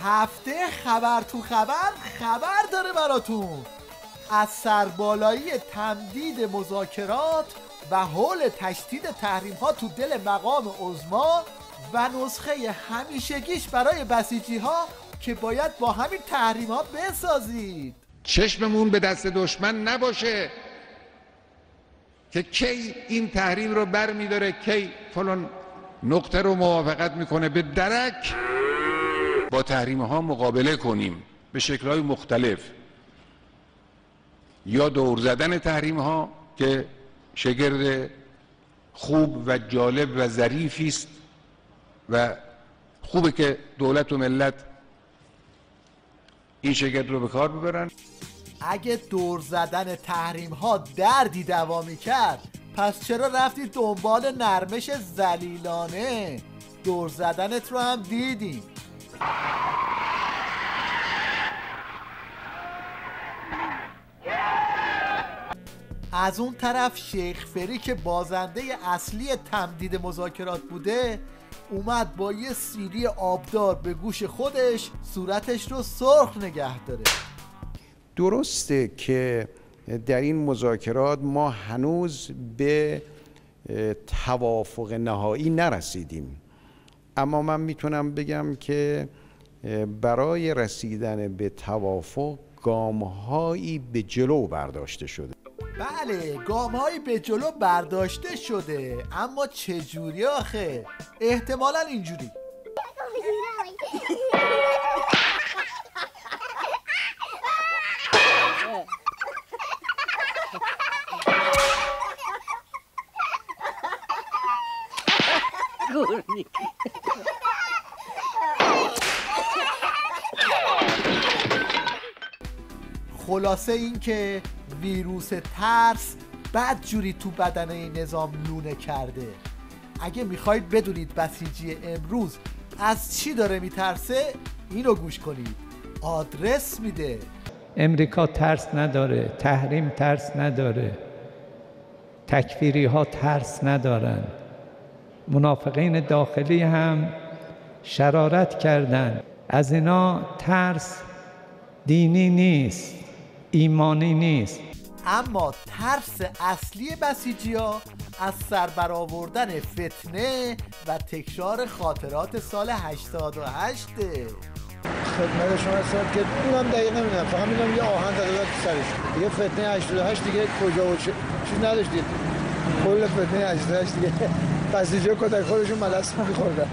هفته خبر تو خبر داره براتون از سربالایی تمدید مذاکرات و حول تشدید تحریم ها تو دل مقام عظما و نسخه همیشگیش برای بسیجی ها که باید با همین تحریم ها بسازید. چشممون به دست دشمن نباشه که کی این تحریم رو بر میداره، کی فلان نقطه رو موافقت میکنه. به درک با تحریم ها مقابله کنیم به شکل‌های مختلف، یا دور زدن تحریم ها که شگرد خوب و جالب و ظریفی است و خوبه که دولت و ملت این شگرد رو به کار ببرن. اگه دور زدن تحریم ها دردی دوامی کرد، پس چرا رفتی دنبال نرمش ذلیلانه؟ دور زدنت رو هم دیدیم. از اون طرف شیخ فری که بازنده اصلی تمدید مذاکرات بوده، اومد با یه سیلی آبدار به گوش خودش صورتش رو سرخ نگه داره. درسته که در این مذاکرات ما هنوز به توافق نهایی نرسیدیم، اما من میتونم بگم که برای رسیدن به توافق گام‌هایی به جلو برداشته شده. بله، گام‌هایی به جلو برداشته شده، اما چجوری آخه؟ احتمالاً اینجوری. خلاصه این که ویروس ترس بدجوری تو بدن این نظام لونه کرده. اگه میخواید بدونید بسیجی امروز از چی داره میترسه، اینو گوش کنید. آدرس میده. امریکا ترس نداره، تحریم ترس نداره، تکفیری ها ترس ندارن، منافقین داخلی هم شرارت کردن. از اینا ترس دینی نیست، ایمانی نیست. اما ترس اصلی بسیجی‌ها از سربرآوردن فتنه و تکرار خاطرات سال 88. خدمت شما هستم که اونم دقیق نمیدونم، فقط میدونم یه آهن زده بود تو سرش. دیگه فتنه 88 دیگه کجا و چیز نداشتید. کل فتنه 88 دیگه بسیجی‌ها کتک خودشون ملس می‌خوردن.